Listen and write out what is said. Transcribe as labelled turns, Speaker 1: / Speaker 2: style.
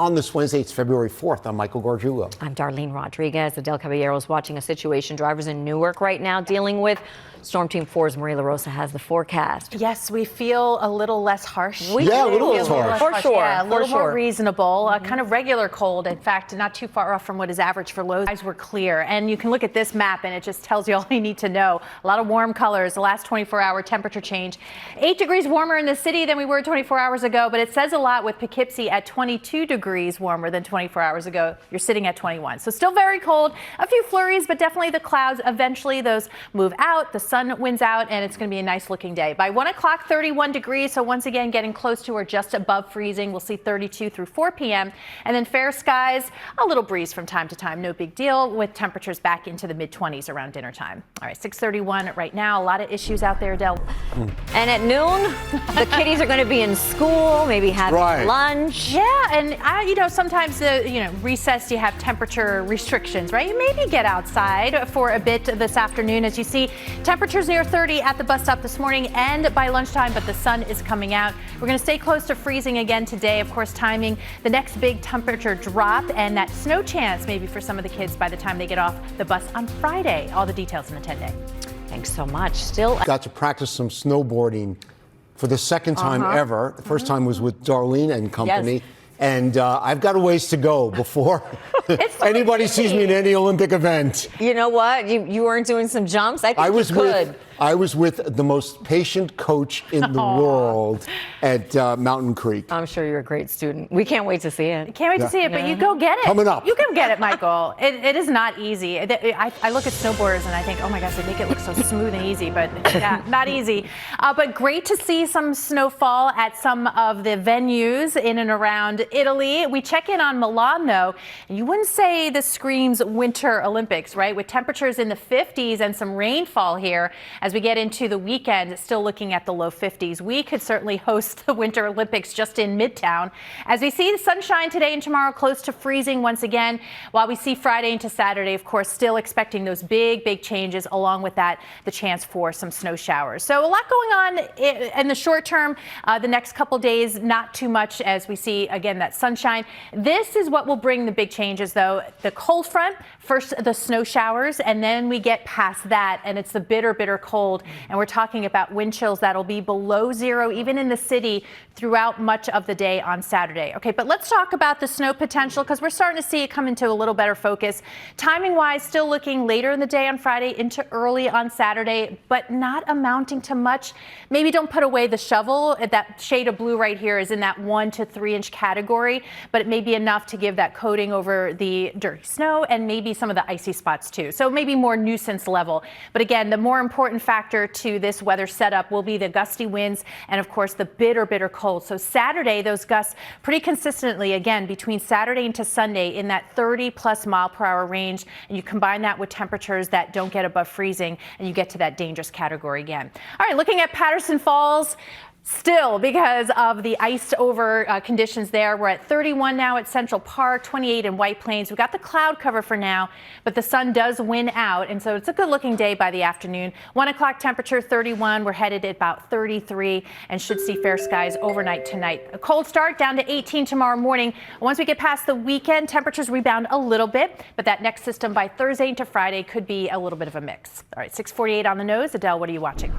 Speaker 1: On this Wednesday, it's February 4th. I'm Michael Gargiulo.
Speaker 2: I'm Darlene Rodriguez. Adele Caballero is watching a situation. Drivers in Newark right now dealing with. Storm Team 4's Marie Larosa has the forecast.
Speaker 3: Yes, we feel a little less harsh.
Speaker 1: A little less harsh.
Speaker 2: For sure.
Speaker 3: Yeah, a little
Speaker 2: For sure.
Speaker 3: more reasonable. Kind of regular cold. In fact, not too far off from what is average for lows. Eyes were clear. And you can look at this map and it just tells you all you need to know. A lot of warm colors. The last 24-hour temperature change. 8 degrees warmer in the city than we were 24 hours ago. But it says a lot with Poughkeepsie at 22 degrees warmer than 24 hours ago. You're sitting at 21. So still very cold. A few flurries, but definitely the clouds. Eventually those move out. The sun wins out. And it's going to be a nice looking day. By 1 o'clock, 31 degrees. So once again, getting close to or just above freezing. We'll see 32 through 4 p.m. And then fair skies, a little breeze from time to time. No big deal with temperatures back into the mid-20s around dinner time. All right, 6:31 right now. A lot of issues out there, Del.
Speaker 2: And at noon, the kiddies are going to be in school, maybe having lunch.
Speaker 3: Yeah, and sometimes recess you have temperature restrictions, right? You maybe get outside for a bit this afternoon. As you see, temperatures near 30 at the bus stop this morning and by lunchtime, but the sun is coming out. We're going to stay close to freezing again today. Of course, timing the next big temperature drop and that snow chance maybe for some of the kids by the time they get off the bus on Friday. All the details in the 10-day.
Speaker 2: Thanks so much. Still
Speaker 1: Got to practice some snowboarding for the second time ever. The first time was with Darlene and company.
Speaker 2: Yes.
Speaker 1: And I've got a ways to go before anybody sees me in any Olympic event.
Speaker 2: You know what? You weren't doing some jumps? I think you could.
Speaker 1: I was with the most patient coach in the world at Mountain Creek.
Speaker 2: I'm sure you're a great student. We can't wait to see it.
Speaker 3: Can't wait to see it, but you go get it.
Speaker 1: Coming up.
Speaker 3: You can get it, Michael. It is not easy. I look at snowboarders and I think, oh my gosh, they make it look so smooth and easy, but yeah, not easy. But great to see some snowfall at some of the venues in and around Italy. We check in on Milan, though. You wouldn't say this screams Winter Olympics, right? With temperatures in the 50s and some rainfall here. As we get into the weekend, still looking at the low 50s. We could certainly host the Winter Olympics just in Midtown. As we see the sunshine today and tomorrow close to freezing once again, while we see Friday into Saturday, of course, still expecting those big changes. Along with that, the chance for some snow showers. So a lot going on in the short term. The next couple days, not too much as we see, again, that sunshine. This is what will bring the big changes, though. The cold front, first the snow showers, and then we get past that, and it's the bitter cold. And we're talking about wind chills that'll be below zero, even in the city, throughout much of the day on Saturday. Okay, but let's talk about the snow potential because we're starting to see it come into a little better focus. Timing-wise, still looking later in the day on Friday into early on Saturday, but not amounting to much. Maybe don't put away the shovel. That shade of blue right here is in that 1 to 3 inch category, but it may be enough to give that coating over the dirty snow and maybe some of the icy spots too. So maybe more nuisance level. But again, the more important factor to this weather setup will be the gusty winds and, of course, the bitter cold. So Saturday, those gusts pretty consistently, again, between Saturday into Sunday in that 30+ mile/hour range. And you combine that with temperatures that don't get above freezing and you get to that dangerous category again. All right, looking at Patterson Falls. Still, because of the iced over conditions there, we're at 31 now at Central Park, 28 in White Plains. We've got the cloud cover for now, but the sun does win out, and so it's a good looking day by the afternoon. 1 o'clock temperature 31. We're headed at about 33 and should see fair skies overnight tonight. A cold start down to 18 tomorrow morning. Once we get past the weekend, temperatures rebound a little bit, but that next system by Thursday into Friday could be a little bit of a mix. All right, 6:48 on the nose. Adele, what are you watching?